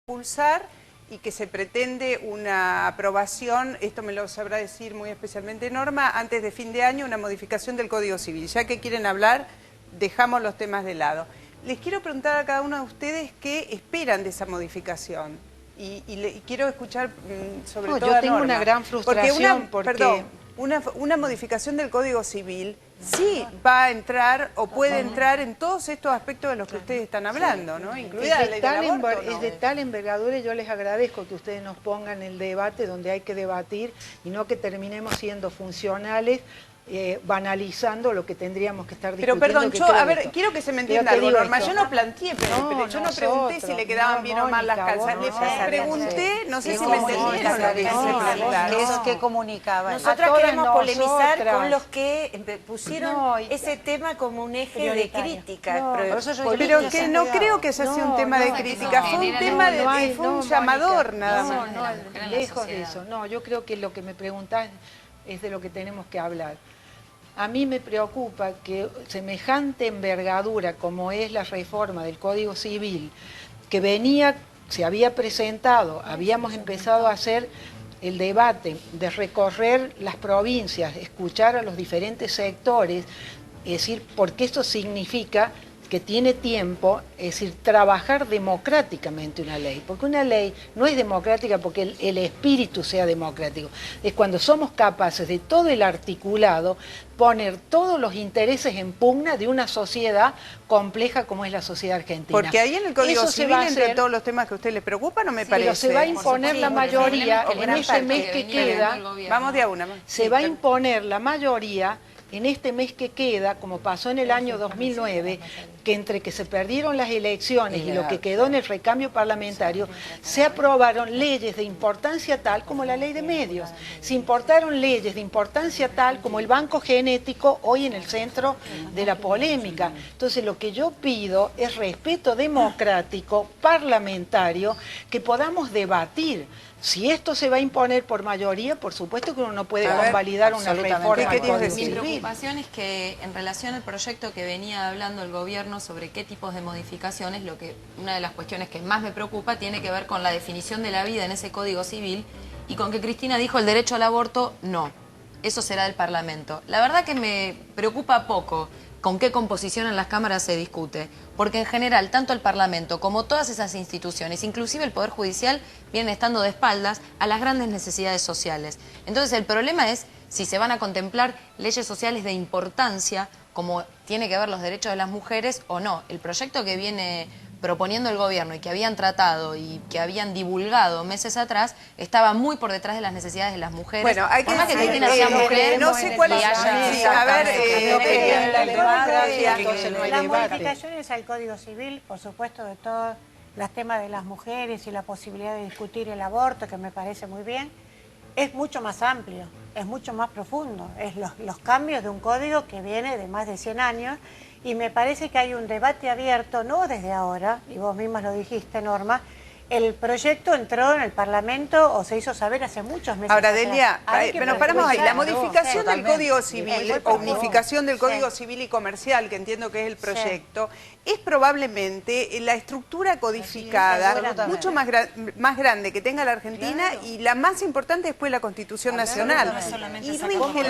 impulsar y que se pretende una aprobación, esto me lo sabrá decir muy especialmente Norma, antes de fin de año, una modificación del Código Civil. Ya que quieren hablar, dejamos los temas de lado. Les quiero preguntar a cada uno de ustedes qué esperan de esa modificación. Y quiero escuchar sobre todo yo tengo Norma, una gran frustración porque una modificación del Código Civil sí va a entrar o puede entrar en todos estos aspectos de los que ustedes están hablando, ¿no? Incluida la ley del aborto, ¿no? Es de tal envergadura y yo les agradezco que ustedes nos pongan el debate donde hay que debatir y no que terminemos siendo funcionales, banalizando lo que tendríamos que estar discutiendo. Pero perdón, a ver, quiero que se me entienda algo, Norma. Yo no planteé, pero yo no pregunté si le quedaban bien o mal las calzas. Le pregunté, no sé si me entendieron lo que quise preguntar. ¿Qué comunicaba? Nosotras queremos polemizar con los que pusieron ese tema como un eje de crítica. Pero que no creo que ese sea un tema de crítica, fue un tema de fue un llamador nada más. Lejos de eso. No, yo creo que lo que me preguntás es de lo que tenemos que hablar. A mí me preocupa que semejante envergadura como es la reforma del Código Civil, que se había presentado, habíamos empezado a hacer el debate de recorrer las provincias, escuchar a los diferentes sectores, es decir, porque esto significa que tiene tiempo, es decir, trabajar democráticamente una ley, porque una ley no es democrática porque el espíritu sea democrático, es cuando somos capaces de todo el articulado, poner todos los intereses en pugna de una sociedad compleja como es la sociedad argentina. Porque ahí en el Código Civil, entre todos los temas que a usted le preocupan, no me parece. Pero se va a imponer la mayoría en ese mes que queda, vamos de a una. Se va a imponer la mayoría en este mes que queda, como pasó en el año 2009, que entre que se perdieron las elecciones y lo que quedó en el recambio parlamentario, se aprobaron leyes de importancia tal como la ley de medios. Se importaron leyes de importancia tal como el banco genético, hoy en el centro de la polémica. Entonces lo que yo pido es respeto democrático, parlamentario, que podamos debatir. Si esto se va a imponer por mayoría, por supuesto que uno no puede convalidar una reforma. Mi preocupación es que en relación al proyecto que venía hablando el gobierno sobre qué tipos de modificaciones, una de las cuestiones que más me preocupa tiene que ver con la definición de la vida en ese Código Civil y con que Cristina dijo el derecho al aborto, no, eso será del Parlamento. La verdad que me preocupa poco con qué composición en las cámaras se discute, porque en general tanto el Parlamento como todas esas instituciones, inclusive el Poder Judicial, vienen estando de espaldas a las grandes necesidades sociales. Entonces el problema es si se van a contemplar leyes sociales de importancia, como tiene que ver los derechos de las mujeres o no. El proyecto que viene proponiendo el gobierno y que habían tratado y que habían divulgado meses atrás, estaba muy por detrás de las necesidades de las mujeres. Bueno, hay que decir, no sé cuál es. A ver, las modificaciones al Código Civil, por supuesto, de todos los temas de las mujeres y la posibilidad de discutir el aborto, que me parece muy bien, es mucho más amplio, es mucho más profundo. Es los cambios de un código que viene de más de 100 años y me parece que hay un debate abierto, no desde ahora, y vos misma lo dijiste, Norma. El proyecto entró en el Parlamento o se hizo saber hace muchos meses. Ahora, Delia, pero paramos ahí. La modificación del Código Civil, o unificación del Código Civil y Comercial, que entiendo que es el proyecto, es probablemente la estructura codificada mucho más grande que tenga la Argentina y la más importante después la Constitución Nacional. Y rige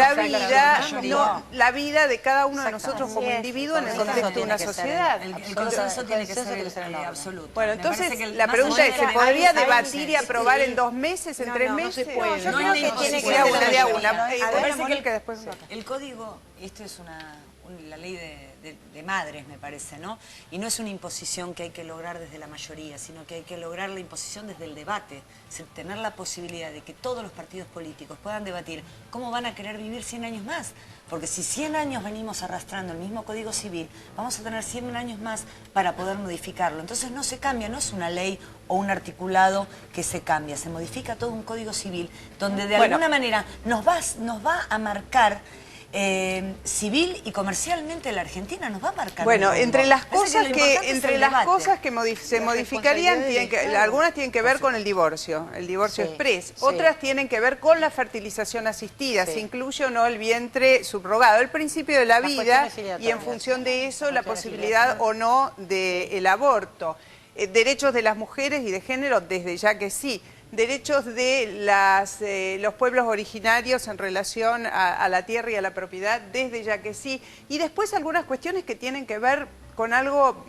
la vida de cada uno de nosotros como individuo en el contexto de una sociedad. El consenso tiene que ser absoluto. Bueno, entonces la pregunta es, ¿se podría debatir y aprobar en 2 meses, en 3 meses? No se puede. Yo creo que tiene que ser de una. El código, esto es la ley de madres, me parece, ¿no? Y no es una imposición que hay que lograr desde la mayoría, sino que hay que lograr la imposición desde el debate, es decir, tener la posibilidad de que todos los partidos políticos puedan debatir cómo van a querer vivir 100 años más. Porque si 100 años venimos arrastrando el mismo Código Civil, vamos a tener 100 años más para poder modificarlo. Entonces no se cambia, no es una ley o un articulado que se cambia, se modifica todo un Código Civil donde de alguna manera nos va a marcar civil y comercialmente la Argentina, nos va a marcar. Bueno, entre las cosas que se modificarían, algunas tienen que ver con el divorcio express, otras tienen que ver con la fertilización asistida, se incluye o no el vientre subrogado, el principio de la vida y en función de eso la posibilidad o no del aborto. derechos de las mujeres y de género, desde ya que sí. Derechos de los pueblos originarios en relación a la tierra y a la propiedad, desde ya que sí. Y después algunas cuestiones que tienen que ver con algo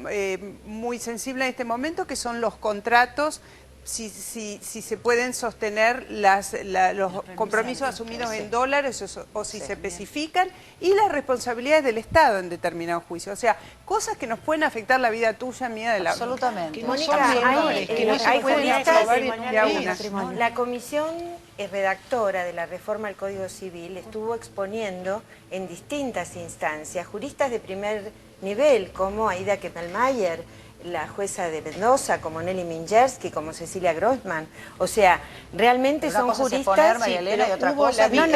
muy sensible en este momento, que son los contratos, si se pueden sostener los compromisos asumidos en dólares o si se especifican, y las responsabilidades del Estado en determinados juicios. O sea, cosas que nos pueden afectar la vida tuya, mía, de la... Absolutamente. Que no son menores, que no se pueden aprobar en un mes. La comisión redactora de la reforma al Código Civil estuvo exponiendo en distintas instancias juristas de primer nivel, como Aida Kemalmayer, la jueza de Mendoza, como Nelly Mingersky, como Cecilia Grossman. O sea, realmente son juristas... Elena, y otra cosa, son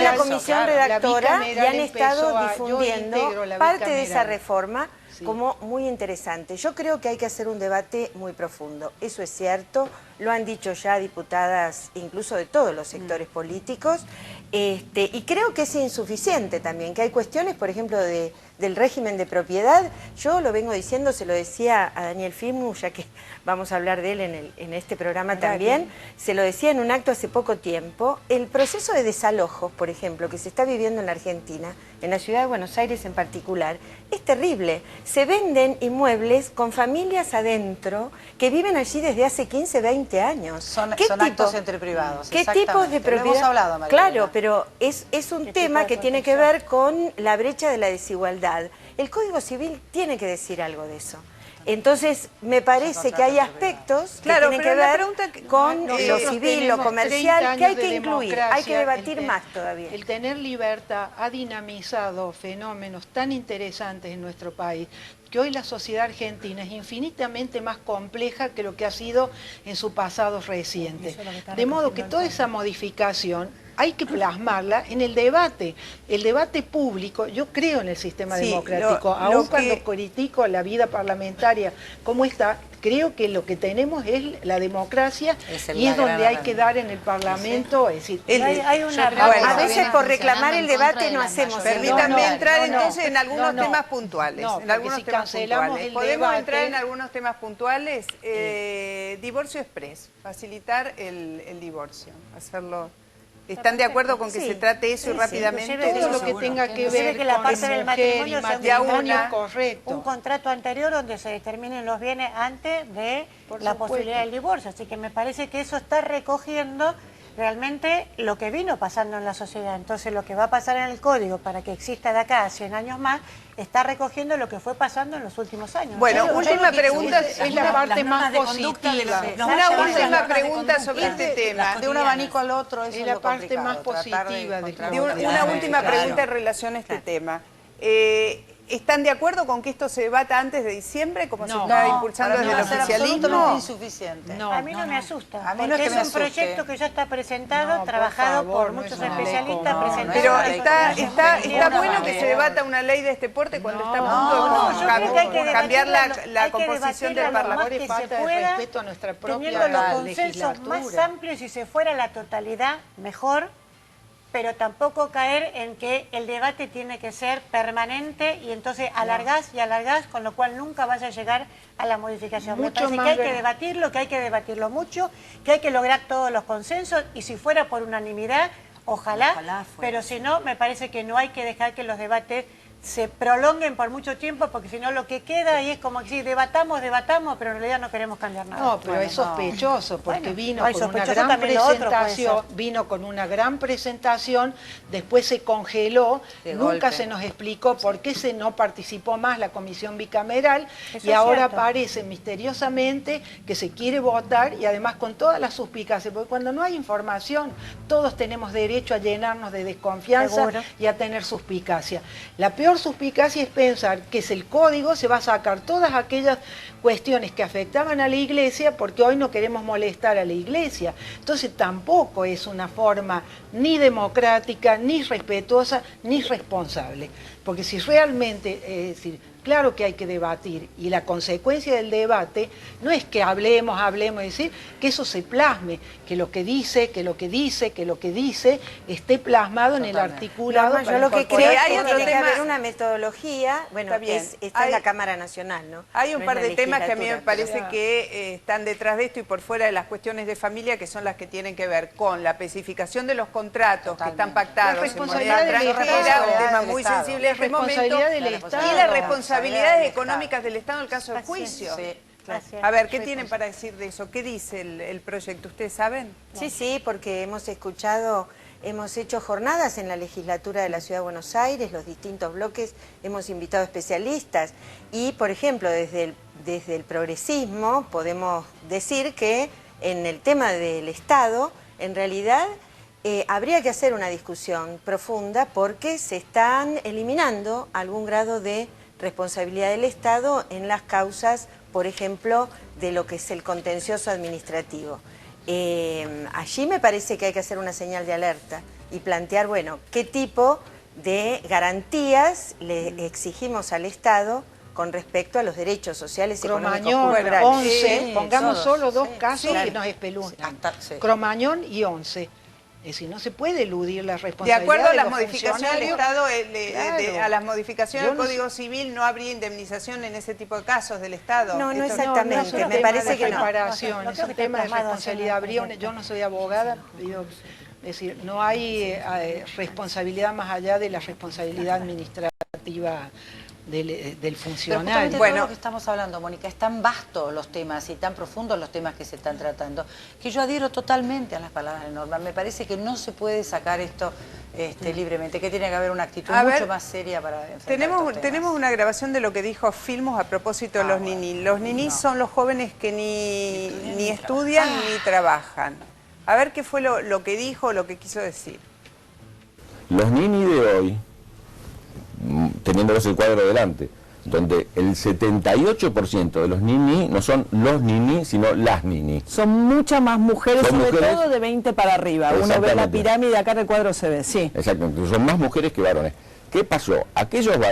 la comisión redactora y han estado difundiendo parte de esa reforma como muy interesante. Yo creo que hay que hacer un debate muy profundo. Eso es cierto, lo han dicho ya diputadas incluso de todos los sectores políticos, y creo que es insuficiente también, que hay cuestiones, por ejemplo, del régimen de propiedad. Yo lo vengo diciendo, se lo decía a Daniel Firmu, ya que vamos a hablar de él en este programa también, se lo decía en un acto hace poco tiempo. El proceso de desalojos, por ejemplo, que se está viviendo en la Argentina, en la ciudad de Buenos Aires en particular, es terrible. Se venden inmuebles con familias adentro que viven allí desde hace 15, 20 años. Son actos entre privados. ¿Qué tipos de propiedad? Lo hemos hablado, María Claro, Elena. pero es un tema que tiene que ver con la brecha de la desigualdad. El Código Civil tiene que decir algo de eso. Entonces, me parece que hay aspectos que tienen que ver con lo civil, lo comercial, que hay que incluir, hay que debatir más todavía. El tener libertad ha dinamizado fenómenos tan interesantes en nuestro país, que hoy la sociedad argentina es infinitamente más compleja que lo que ha sido en su pasado reciente. De modo que toda esa modificación hay que plasmarla en el debate público. Yo creo en el sistema democrático, aun cuando critico la vida parlamentaria como está, creo que lo que tenemos es la democracia y es donde hay que dar en el Parlamento. Es decir, a veces por reclamar el debate no hacemos. Permítanme entrar entonces en algunos temas puntuales. Podemos entrar en algunos temas puntuales. Divorcio express, facilitar el divorcio, hacerlo. ¿Están de acuerdo con que se trate eso rápidamente? Todo lo que tenga que ver que la parte del matrimonio sea correcto. Un contrato anterior donde se determinen los bienes antes de la posibilidad del divorcio. Así que me parece que eso está recogiendo realmente lo que vino pasando en la sociedad. Entonces lo que va a pasar en el código para que exista de acá a 100 años más está recogiendo lo que fue pasando en los últimos años. Bueno, última pregunta, es la parte más positiva. Una última pregunta sobre este tema. De un abanico al otro, eso es la parte más positiva. Una última pregunta en relación a este tema. ¿Están de acuerdo con que esto se debata antes de diciembre, como se está impulsando desde el oficialismo? No, insuficiente. A mí no me asusta, porque es un proyecto que ya está presentado, trabajado por muchos especialistas. Pero está bueno que se debata una ley de este porte cuando está a punto de cambiar la composición del Parlamento. Que se pueda, teniendo los consensos más amplios, y si se fuera la totalidad, mejor, pero tampoco caer en que el debate tiene que ser permanente y entonces alargás y alargás, con lo cual nunca vas a llegar a la modificación. Me parece que hay que debatirlo mucho, que hay que lograr todos los consensos, y si fuera por unanimidad, ojalá pero si no, me parece que no hay que dejar que los debates se prolonguen por mucho tiempo, porque si no lo que queda ahí es como que debatamos, pero en realidad no queremos cambiar nada. No, pero es sospechoso, porque vino con una gran presentación, después se congeló, nunca se nos explicó por qué no participó más la comisión bicameral, y ahora parece misteriosamente que se quiere votar, y además con todas las suspicacias, porque cuando no hay información, todos tenemos derecho a llenarnos de desconfianza y a tener suspicacia. La peor suspicacia es pensar que el código se va a sacar todas aquellas cuestiones que afectaban a la Iglesia, porque hoy no queremos molestar a la Iglesia. Entonces tampoco es una forma ni democrática, ni respetuosa, ni responsable. Porque si realmente, es decir, claro que hay que debatir, y la consecuencia del debate no es que hablemos, es decir, que eso se plasme, que lo que dice esté plasmado en el articulado. Yo lo que creo es que tiene que haber una metodología, bueno, está en la Cámara Nacional, ¿no? Hay un par de temas que a mí me parece que están detrás de esto y por fuera de las cuestiones de familia, que son las que tienen que ver con la especificación de los contratos que están pactados en moneda extranjera, un tema muy sensible en este momento, y las responsabilidades económicas del Estado en el caso del juicio. A ver, ¿qué tienen para decir de eso? ¿Qué dice el proyecto? ¿Ustedes saben? Sí, porque hemos hecho jornadas en la legislatura de la Ciudad de Buenos Aires, los distintos bloques, hemos invitado especialistas y, por ejemplo, desde el progresismo podemos decir que en el tema del Estado, en realidad, habría que hacer una discusión profunda porque se están eliminando algún grado de responsabilidad del Estado en las causas, por ejemplo, de lo que es el contencioso administrativo. Allí me parece que hay que hacer una señal de alerta y plantear, bueno, qué tipo de garantías le exigimos al Estado con respecto a los derechos sociales, Cromañón, económicos, culturales. 11, pongamos solo dos casos que nos espeluznan. Cromañón y 11. Es decir, no se puede eludir la responsabilidad de acuerdo a las los modificaciones del Estado, a las modificaciones del Código Civil no habría indemnización en ese tipo de casos del Estado. No, exactamente, me parece que no. Es un tema de responsabilidad. Yo no soy abogada, es decir, no hay responsabilidad más allá de la responsabilidad administrativa del funcionario. Bueno, lo que estamos hablando, Mónica, es tan vasto los temas y tan profundos los temas que se están tratando, que yo adhiero totalmente a las palabras de Norma. Me parece que no se puede sacar esto libremente, que tiene que haber una actitud mucho más seria para enfrentar tenemos una grabación de lo que dijo Filmus a propósito de los ninis. Los ninis son los jóvenes que ni estudian ni trabajan. A ver qué fue lo que dijo, lo que quiso decir. Los ninis de hoy, teniéndolos el cuadro delante, donde el 78% de los ninis no son los ninis, sino las ninis. Son muchas más mujeres, sobre todo de 20 para arriba. Uno ve la pirámide, acá en el cuadro se ve, sí. Exactamente, son más mujeres que varones. ¿Qué pasó? Aquellos varones